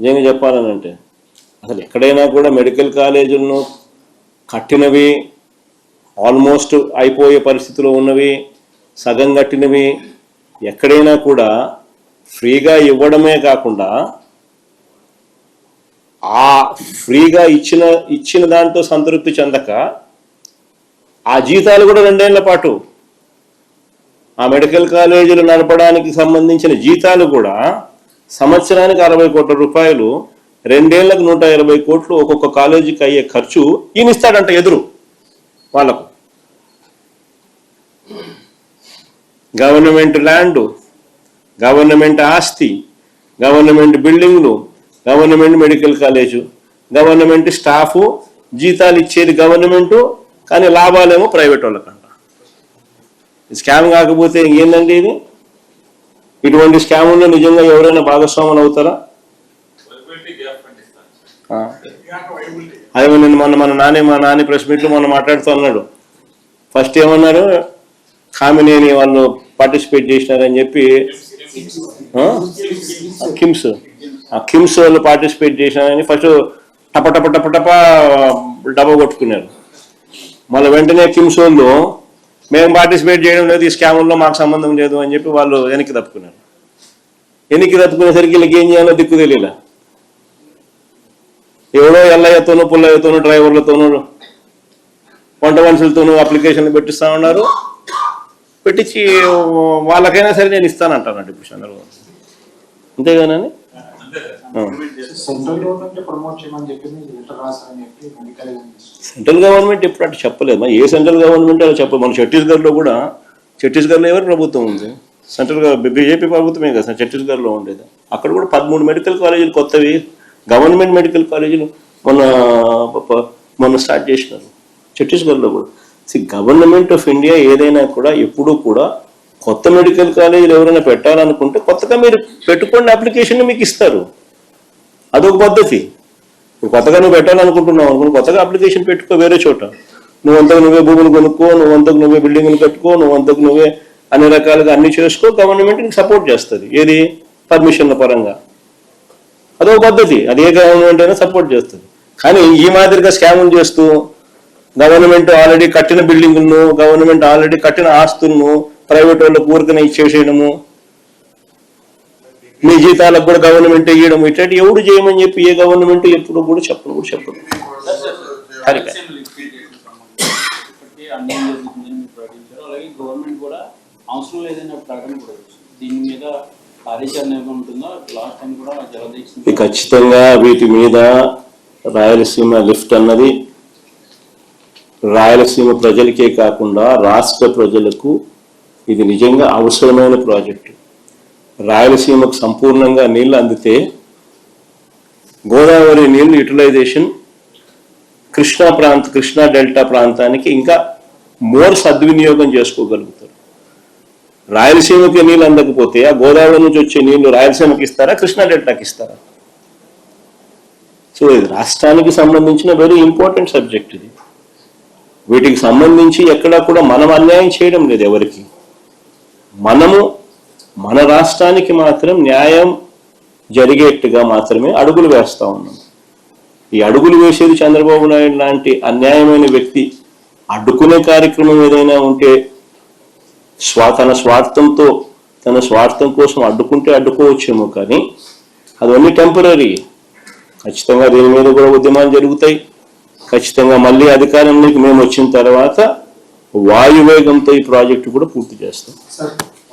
నిజంగా చెప్పాలని అంటే అసలు ఎక్కడైనా కూడా మెడికల్ కాలేజీలను కట్టినవి ఆల్మోస్ట్ అయిపోయే పరిస్థితిలో ఉన్నవి, సగం కట్టినవి ఎక్కడైనా కూడా ఫ్రీగా ఇవ్వడమే కాకుండా ఆ ఫ్రీగా ఇచ్చిన దాంతో సంతృప్తి చెందక ఆ జీతాలు కూడా 2 ఏళ్ల పాటు ఆ మెడికల్ కాలేజీలు నడపడానికి సంబంధించిన జీతాలు కూడా సంవత్సరానికి 60 కోట్ల రూపాయలు, 2 ఏళ్లకు 120 కోట్లు ఒక్కొక్క కాలేజీకి అయ్యే ఖర్చు ఈయన ఇస్తాడంట ఎదురు వాళ్ళకు. గవర్నమెంట్ ల్యాండ్, గవర్నమెంట్ ఆస్తి, గవర్నమెంట్ బిల్డింగ్లు, government medical college, government staff, జీతాలు ఇచ్చేది గవర్నమెంటు, కానీ లాభాలేమో ప్రైవేట్ వాళ్ళకంట. స్కామ్ కాకపోతే ఏందండి ఇది? ఇటువంటి స్కాముల్లో నిజంగా ఎవరైనా భాగస్వాములు అవుతారా? అదే నేను మా నాని ప్రెస్ మీట్లో మొన్న మాట్లాడుతూ అన్నాడు. ఫస్ట్ ఏమన్నారు, కామినేని వాళ్ళు పార్టిసిపేట్ చేసినారని చెప్పి కిమ్స్ వాళ్ళు పార్టిసిపేట్ చేసినారని ఫస్ట్ టప డబ్బా కొట్టుకున్నారు. మళ్ళీ వెంటనే కిమ్స్ వాళ్ళు మేము పార్టిసిపేట్ చేయడం లేదు, ఈ స్కాముల్లో మాకు సంబంధం లేదు అని చెప్పి వాళ్ళు వెనక్కి తప్పుకున్నారు. వెనక్కి తప్పుకునేసరికి వీళ్ళకి ఏం చేయాలో దిక్కు తెలియలే. ఎవడో ఎల్లయ్యతోనూ పుల్లయ్యతోనూ డ్రైవర్లతోనూ వంట మనుషులతోనూ అప్లికేషన్లు పెట్టిస్తా ఉన్నారు. పెట్టించి వాళ్ళకైనా సరే నేను ఇస్తానంటానండి ఇప్పుడు చంద్రబాబు. అంతేగానని సెంట్రల్ గవర్నమెంట్ ఎప్పుడు అటు చెప్పలేదు. ఏ సెంట్రల్ గవర్నమెంట్ అలా చెప్పలేదు. మన ఛత్తీస్గఢ్లో ఎవరి ప్రభుత్వం ఉంది? సెంట్రల్ బీజేపీ ప్రభుత్వమే కదా ఛత్తీస్గఢ్లో ఉండేది. అక్కడ కూడా 13 మెడికల్ కాలేజీలు కొత్తవి, గవర్నమెంట్ మెడికల్ కాలేజీలు మొన్న స్టార్ట్ చేసినారు ఛత్తీస్గఢ్లో కూడా. గవర్నమెంట్ ఆఫ్ ఇండియా ఏదైనా కూడా ఎప్పుడూ కూడా కొత్త మెడికల్ కాలేజీలు ఎవరైనా పెట్టాలనుకుంటే కొత్తగా మీరు పెట్టుకోండి, అప్లికేషన్ మీకు ఇస్తారు. అదొక పద్ధతి. కొత్తగా నువ్వు పెట్టాలనుకుంటున్నావు అనుకుని కొత్తగా అప్లికేషన్ పెట్టుకో వేరే చోట. నువ్వంతకు నువ్వే భూములు కొనుక్కో, నువ్వంతకు నువ్వే బిల్డింగ్లు కట్టుకో, నువ్వంతకు నువ్వే అన్ని రకాలుగా అన్ని చేసుకో. గవర్నమెంట్ నీకు సపోర్ట్ చేస్తుంది. ఏది? పర్మిషన్ల పరంగా. అదొక పద్ధతి. అది ఏ గవర్నమెంట్ అయినా సపోర్ట్ చేస్తుంది. కానీ ఈ మాదిరిగా స్కాములు చేస్తూ గవర్నమెంట్ ఆల్రెడీ కట్టిన బిల్డింగులను, గవర్నమెంట్ ఆల్రెడీ కట్టిన ఆస్తులను ప్రైవేట్ వాళ్ళకు ఊరికనే ఇచ్చేసేయడము, మీ జీతాలకు కూడా గవర్నమెంట్ ఇవ్వడం, ఇట్లాంటి ఎవడు చేయమని చెప్పి ఏ గవర్నమెంట్ ఎప్పుడు కూడా చెప్పదు. ఖచ్చితంగా వీటి మీద రాయలసీమ లిఫ్ట్ అన్నది రాయలసీమ ప్రజలకే కాకుండా రాష్ట్ర ప్రజలకు ఇది నిజంగా అవసరమైన ప్రాజెక్టు. రాయలసీమకు సంపూర్ణంగా నీళ్లు అందితే గోదావరి నీళ్లు యూటిలైజేషన్ కృష్ణా డెల్టా ప్రాంతానికి ఇంకా మోర్ సద్వినియోగం చేసుకోగలుగుతారు. రాయలసీమకి నీళ్ళు అందకపోతే ఆ గోదావరి నుంచి వచ్చే నీళ్లు రాయలసీమకి ఇస్తారా, కృష్ణా డెల్టాకి ఇస్తారా? సో ఇది రాష్ట్రానికి సంబంధించిన వెరీ ఇంపార్టెంట్ సబ్జెక్ట్. ఇది వీటికి సంబంధించి ఎక్కడా కూడా మనం అన్యాయం చేయడం లేదు ఎవరికి. మనము మన రాష్ట్రానికి మాత్రం న్యాయం జరిగేట్టుగా మాత్రమే అడుగులు వేస్తూ ఉన్నాం. ఈ అడుగులు వేసేది చంద్రబాబు నాయుడు లాంటి అన్యాయమైన వ్యక్తి అడ్డుకునే కార్యక్రమం ఏదైనా ఉంటే తన స్వార్థం కోసం అడ్డుకుంటే అడ్డుకోవచ్చేమో, కానీ అదన్నీ టెంపరీ. ఖచ్చితంగా దీని మీద కూడా ఉద్యమాలు జరుగుతాయి. ఖచ్చితంగా మళ్ళీ అధికారంలోకి మేము వచ్చిన తర్వాత వాయువేగంతో ఈ ప్రాజెక్టు కూడా పూర్తి చేస్తాం.